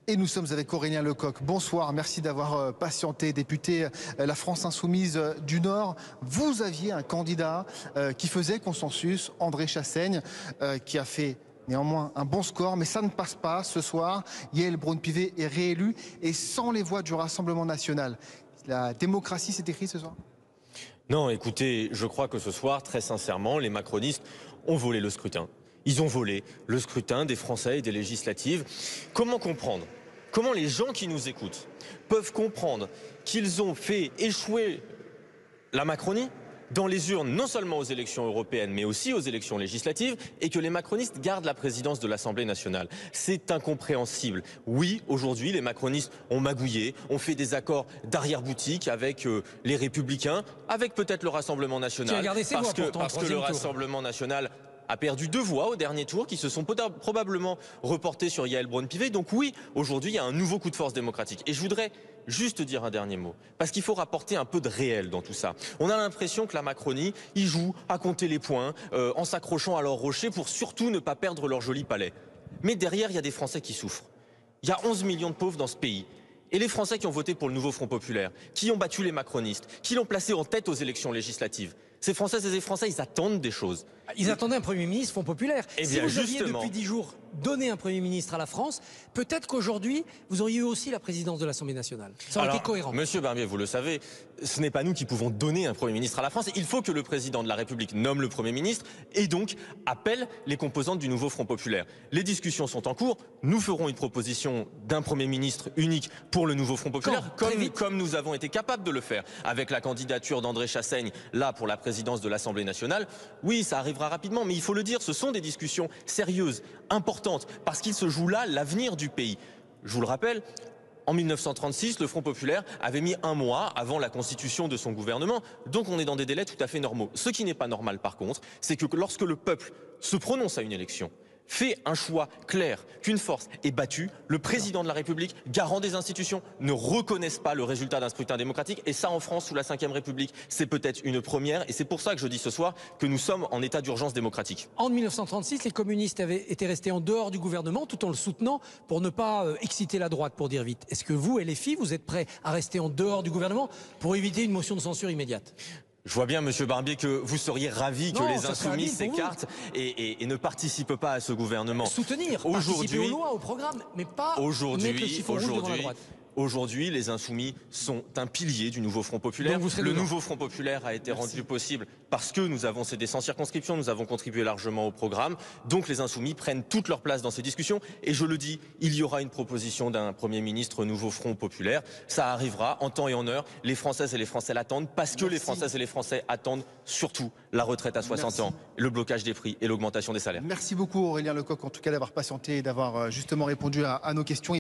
Et nous sommes avec Aurélien Lecoq. Bonsoir, merci d'avoir patienté, député La France Insoumise du Nord. Vous aviez un candidat qui faisait consensus, André Chassaigne, qui a fait néanmoins un bon score, mais ça ne passe pas ce soir. Yaël Braun-Pivet est réélue et sans les voix du Rassemblement national. La démocratie s'est écrite ce soir? Non, écoutez, je crois que ce soir, très sincèrement, les macronistes ont volé le scrutin. Ils ont volé le scrutin des Français et des législatives. Comment comprendre? Comment les gens qui nous écoutent peuvent comprendre qu'ils ont fait échouer la Macronie dans les urnes, non seulement aux élections européennes, mais aussi aux élections législatives, et que les macronistes gardent la présidence de l'Assemblée nationale? C'est incompréhensible. Oui, aujourd'hui, les macronistes ont magouillé, ont fait des accords d'arrière-boutique avec les Républicains, avec peut-être le Rassemblement national, parce que le Rassemblement national a perdu 2 voix au dernier tour qui se sont probablement reportées sur Yaël Braun-Pivet. Donc oui, aujourd'hui, il y a un nouveau coup de force démocratique. Et je voudrais juste dire un dernier mot, parce qu'il faut rapporter un peu de réel dans tout ça. On a l'impression que la Macronie, ils jouent à compter les points, en s'accrochant à leur rocher pour surtout ne pas perdre leur joli palais. Mais derrière, il y a des Français qui souffrent. Il y a 11 millions de pauvres dans ce pays. Et les Français qui ont voté pour le nouveau Front populaire, qui ont battu les macronistes, qui l'ont placé en tête aux élections législatives, ces Françaises et ces Français, ils attendent des choses. Ils attendaient un Premier ministre Front populaire. Si vous aviez depuis 10 jours donné un Premier ministre à la France, peut-être qu'aujourd'hui, vous auriez eu aussi la présidence de l'Assemblée nationale. Ça aurait été cohérent. Monsieur Barbier, vous le savez, ce n'est pas nous qui pouvons donner un Premier ministre à la France. Il faut que le président de la République nomme le Premier ministre et donc appelle les composantes du nouveau Front populaire. Les discussions sont en cours. Nous ferons une proposition d'un Premier ministre unique pour le nouveau Front populaire, comme nous avons été capables de le faire avec la candidature d'André Chassaigne, là pour la présidence de l'Assemblée nationale. Oui, ça arrivera rapidement, mais il faut le dire, ce sont des discussions sérieuses, importantes, parce qu'il se joue là l'avenir du pays. Je vous le rappelle, en 1936, le Front populaire avait mis 1 mois avant la constitution de son gouvernement, donc on est dans des délais tout à fait normaux. Ce qui n'est pas normal par contre, c'est que lorsque le peuple se prononce à une élection, fait un choix clair qu'une force est battue, le président de la République, garant des institutions, ne reconnaisse pas le résultat d'un scrutin démocratique. Et ça, en France, sous la Ve République, c'est peut-être une première. Et c'est pour ça que je dis ce soir que nous sommes en état d'urgence démocratique. En 1936, les communistes avaient été restés en dehors du gouvernement tout en le soutenant pour ne pas exciter la droite, pour dire vite. Est-ce que vous, LFI, vous êtes prêts à rester en dehors du gouvernement pour éviter une motion de censure immédiate? Je vois bien, Monsieur Barbier, que vous seriez ravi que les Insoumis s'écartent et ne participent pas à ce gouvernement. Soutenir, participer aux lois, au programme, mais pas mettre le chiffon rouge devant la droite. Aujourd'hui, les Insoumis sont un pilier du nouveau Front populaire. Le nouveau Front populaire a été rendu possible parce que nous avons cédé sans circonscription, nous avons contribué largement au programme. Donc les Insoumis prennent toute leur place dans ces discussions. Et je le dis, il y aura une proposition d'un Premier ministre nouveau Front populaire. Ça arrivera en temps et en heure. Les Françaises et les Français l'attendent parce que les Françaises et les Français attendent surtout la retraite à 60 ans, le blocage des prix et l'augmentation des salaires. Merci beaucoup Aurélien Lecoq, en tout cas d'avoir patienté et d'avoir justement répondu à nos questions.